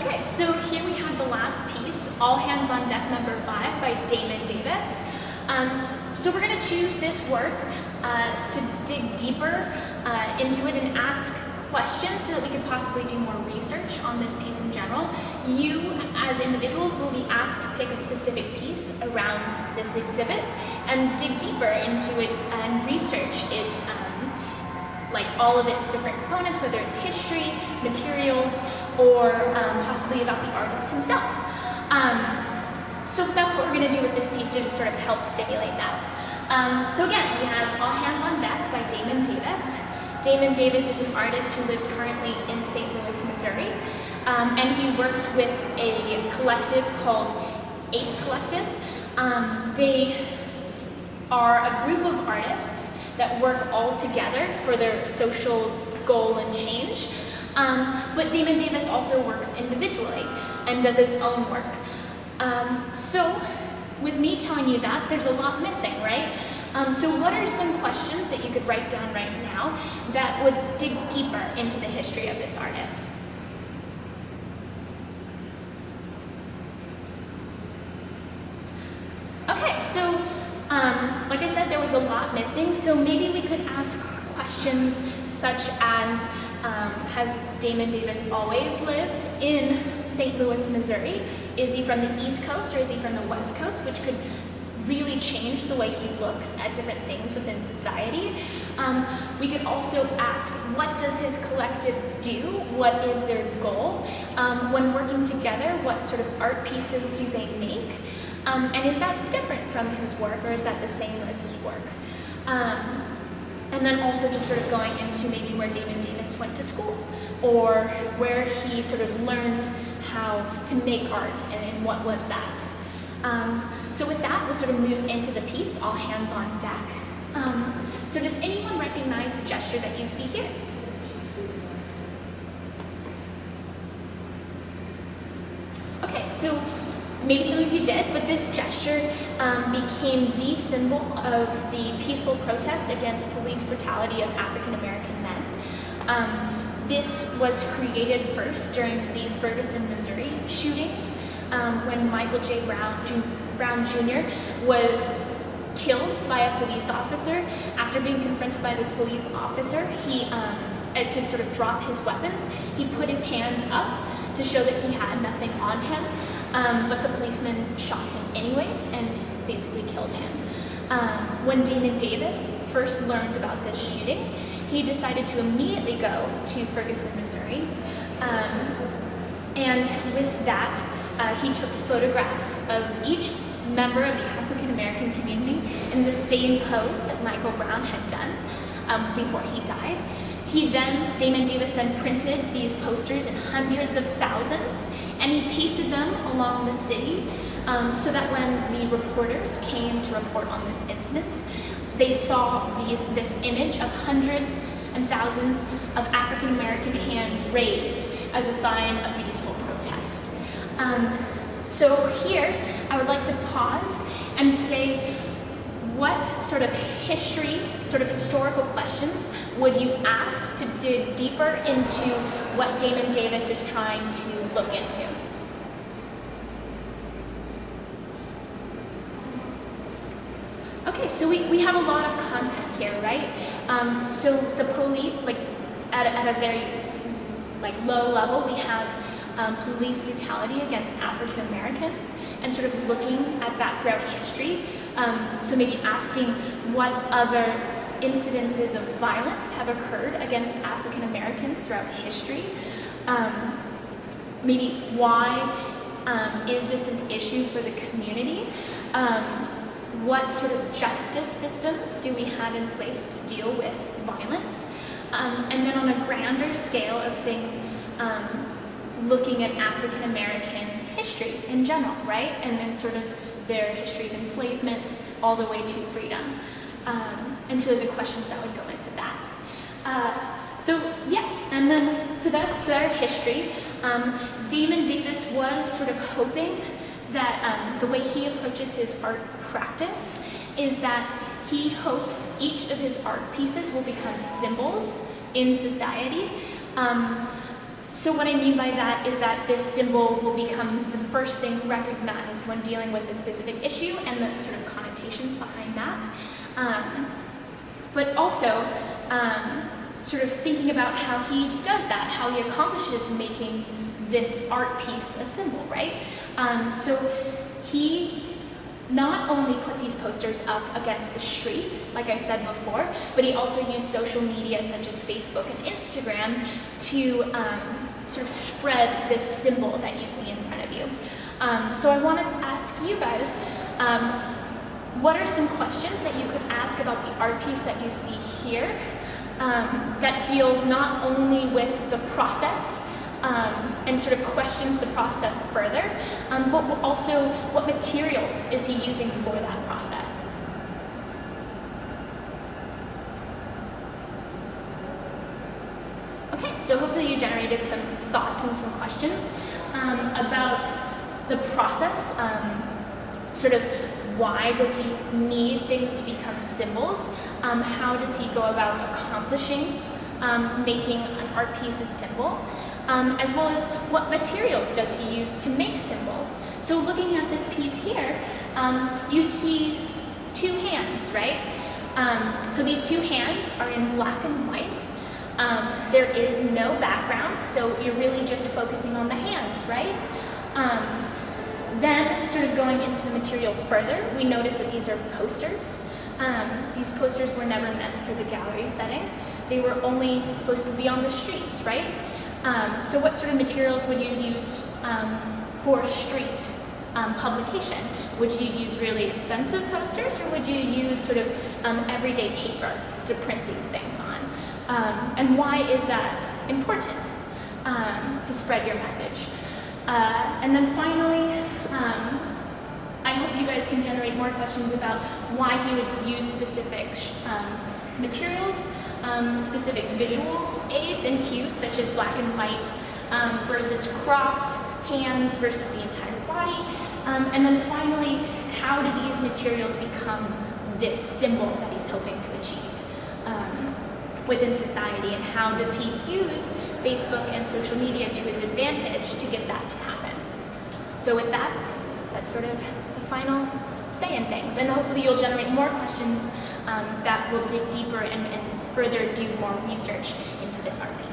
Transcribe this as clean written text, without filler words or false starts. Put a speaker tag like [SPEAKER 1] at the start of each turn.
[SPEAKER 1] Okay, so here we have the last piece, All Hands on Deck number 5 by Damon Davis. So we're going to choose this work to dig deeper into it and ask questions so that we could possibly do more research on this piece in general. You, as individuals, will be asked to pick a specific piece around this exhibit and dig deeper into it and research its like all of its different components, whether it's history, materials, or possibly about the artist himself. So that's what we're going to do with this piece to just sort of help stimulate that. So again, we have All Hands on Deck by Damon Davis. Damon Davis is an artist who lives currently in St. Louis, Missouri, and he works with a collective called 8 Collective. They are a group of artists that work all together for their social goal and change. But Damon Davis also works individually and does his own work. So with me telling you that, there's a lot missing, right? So what are some questions that you could write down right now that would dig deeper into the history of this artist? Okay, so like I said, there was a lot missing, so maybe we could ask questions such as, has Damon Davis always lived in St. Louis, Missouri? Is he from the East Coast or is he from the West Coast, which could really change the way he looks at different things within society. We could also ask, what does his collective do? What is their goal? When working together, what sort of art pieces do they make? And is that different from his work, or is that the same as his work? And then also just sort of going into maybe where Damon Davis went to school, or where he sort of learned how to make art, and what was that? So with that, we'll sort of move into the piece, All Hands on Deck. So does anyone recognize the gesture that you see here? Okay, so maybe some of you did, but this gesture became the symbol of the peaceful protest against police brutality of African American men. This was created first during the Ferguson, Missouri shootings, when Michael J. Brown Jr. was killed by a police officer. After being confronted by this police officer, he, to sort of drop his weapons, he put his hands up to show that he had nothing on him, but the policeman shot him anyways and basically killed him. When Damon Davis first learned about this shooting, he decided to immediately go to Ferguson, Missouri, and with that, he took photographs of each member of the African American community in the same pose that Michael Brown had done before he died. Damon Davis then printed these posters in hundreds of thousands, and he pasted them along the city so that when the reporters came to report on this incident, they saw this image of hundreds and thousands of African American hands raised as a sign of peaceful protest. So here, I would like to pause and say, what sort of historical questions would you ask to dig deeper into what Damon Davis is trying to look into? Okay, so we have a lot of content here, right? So the police, like at a very low level, we have police brutality against African Americans, and sort of looking at that throughout history. So maybe asking what other incidences of violence have occurred against African Americans throughout history. Maybe why is this an issue for the community? What sort of justice systems do we have in place to deal with violence? And then on a grander scale of things, looking at African American history in general, right? And then sort of their history of enslavement all the way to freedom. And so the questions that would go into that. So yes, and then, so that's their history. Damon Davis was sort of hoping that the way he approaches his art practice is that he hopes each of his art pieces will become symbols in society. So what I mean by that is that this symbol will become the first thing recognized when dealing with a specific issue and the sort of connotations behind that. But also, sort of thinking about how he does that, how he accomplishes making this art piece a symbol, right? So he not only put these posters up against the street, like I said before, but he also used social media such as Facebook and Instagram to sort of spread this symbol that you see in front of you. So I want to ask you guys, what are some questions that you could ask about the art piece that you see here that deals not only with the process and sort of questions the process further, but also what materials is he using for that process? Okay, so hopefully you generated some thoughts and some questions about the process, sort of why does he need things to become symbols? How does he go about accomplishing making an art piece a symbol? As well as what materials does he use to make symbols? So looking at this piece here, you see two hands, right? So these two hands are in black and white. There is no background, so you're really just focusing on the hands, right? Then, sort of going into the material further, we notice that these are posters. These posters were never meant for the gallery setting. They were only supposed to be on the streets, right? So what sort of materials would you use for street publication? Would you use really expensive posters, or would you use sort of everyday paper to print these things on? And why is that important to spread your message? And then finally, I hope you guys can generate more questions about why he would use specific materials, specific visual aids and cues such as black and white versus cropped hands versus the entire body. And then finally, how do these materials become this symbol that he's hoping to achieve within society, and how does he use Facebook and social media to his advantage to get that to happen? So with that, that's sort of the final say in things, and hopefully you'll generate more questions that will dig deeper and further do more research into this art piece.